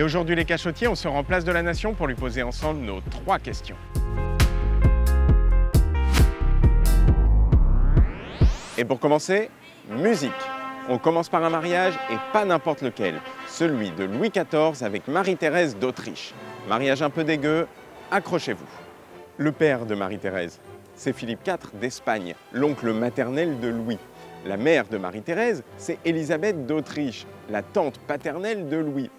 aujourd'hui les cachotiers, on se rend place de la Nation pour lui poser ensemble nos 3 questions. Et pour commencer, musique. On commence par un mariage et pas n'importe lequel, celui de Louis XIV avec Marie-Thérèse d'Autriche. Mariage un peu dégueu, accrochez-vous. Le père de Marie-Thérèse, c'est Philippe IV d'Espagne, l'oncle maternel de Louis. La mère de Marie-Thérèse, c'est Élisabeth d'Autriche, la tante paternelle de Louis.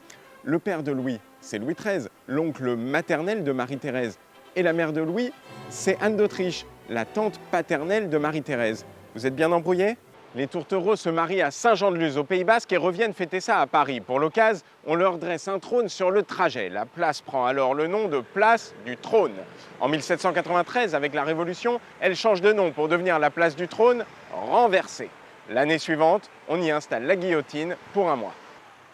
Le père de Louis, c'est Louis XIII, l'oncle maternel de Marie-Thérèse. Et la mère de Louis, c'est Anne d'Autriche, la tante paternelle de Marie-Thérèse. Vous êtes bien embrouillés ? Les tourtereaux se marient à Saint-Jean-de-Luz au Pays Basque et reviennent fêter ça à Paris. Pour l'occasion, on leur dresse un trône sur le trajet. La place prend alors le nom de place du trône. En 1793, avec la Révolution, elle change de nom pour devenir la place du trône renversée. L'année suivante, on y installe la guillotine pour un mois.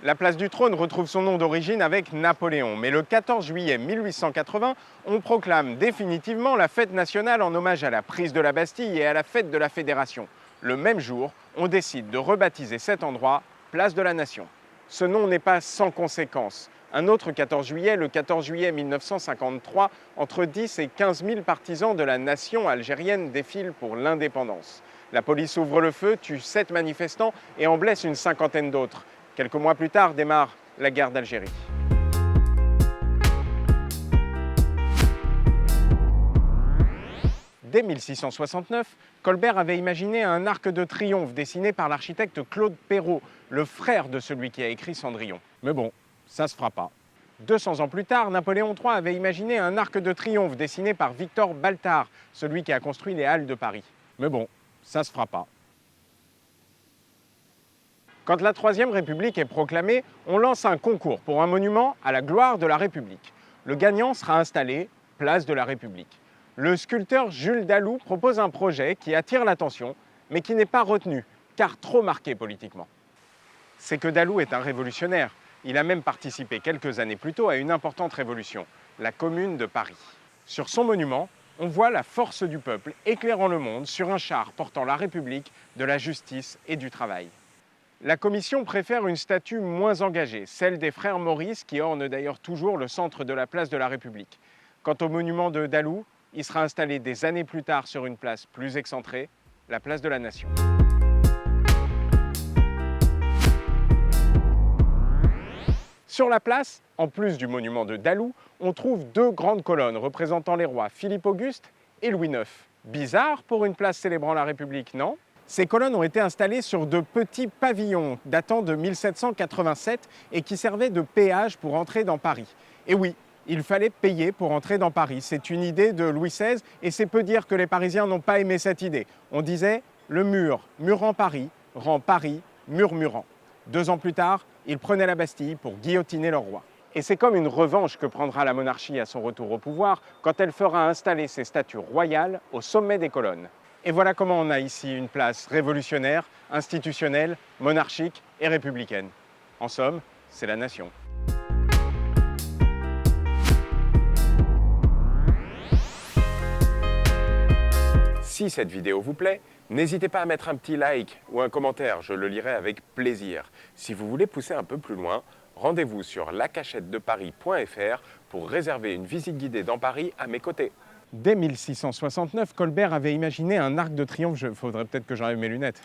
La place du trône retrouve son nom d'origine avec Napoléon, mais le 14 juillet 1880, on proclame définitivement la fête nationale en hommage à la prise de la Bastille et à la fête de la Fédération. Le même jour, on décide de rebaptiser cet endroit Place de la Nation. Ce nom n'est pas sans conséquence. Un autre 14 juillet, le 14 juillet 1953, entre 10 et 15 000 partisans de la nation algérienne défilent pour l'indépendance. La police ouvre le feu, tue 7 manifestants et en blesse une 50aine d'autres. Quelques mois plus tard démarre la guerre d'Algérie. Dès 1669, Colbert avait imaginé un arc de triomphe dessiné par l'architecte Claude Perrault, le frère de celui qui a écrit Cendrillon. Mais bon, ça se fera pas. 200 ans plus tard, Napoléon III avait imaginé un arc de triomphe dessiné par Victor Baltard, celui qui a construit les Halles de Paris. Mais bon, ça se fera pas. Quand la Troisième République est proclamée, on lance un concours pour un monument à la gloire de la République. Le gagnant sera installé place de la République. Le sculpteur Jules Dalou propose un projet qui attire l'attention, mais qui n'est pas retenu, car trop marqué politiquement. C'est que Dalou est un révolutionnaire. Il a même participé quelques années plus tôt à une importante révolution, la Commune de Paris. Sur son monument, on voit la force du peuple éclairant le monde sur un char portant la République, de la justice et du travail. La Commission préfère une statue moins engagée, celle des frères Maurice, qui orne d'ailleurs toujours le centre de la place de la République. Quant au monument de Dalou, il sera installé des années plus tard sur une place plus excentrée, la place de la Nation. Sur la place, en plus du monument de Dalou, on trouve 2 grandes colonnes représentant les rois Philippe Auguste et Louis IX. Bizarre pour une place célébrant la République, non ? Ces colonnes ont été installées sur de petits pavillons datant de 1787 et qui servaient de péage pour entrer dans Paris. Et oui, il fallait payer pour entrer dans Paris. C'est une idée de Louis XVI et c'est peu dire que les Parisiens n'ont pas aimé cette idée. On disait « le mur, murant Paris, rend Paris murmurant ». 2 ans plus tard, ils prenaient la Bastille pour guillotiner leur roi. Et c'est comme une revanche que prendra la monarchie à son retour au pouvoir quand elle fera installer ses statues royales au sommet des colonnes. Et voilà comment on a ici une place révolutionnaire, institutionnelle, monarchique et républicaine. En somme, c'est la Nation. Si cette vidéo vous plaît, n'hésitez pas à mettre un petit like ou un commentaire, je le lirai avec plaisir. Si vous voulez pousser un peu plus loin, rendez-vous sur lacachettedeparis.fr pour réserver une visite guidée dans Paris à mes côtés. Dès 1669, Colbert avait imaginé un arc de triomphe. Faudrait peut-être que j'enlève mes lunettes.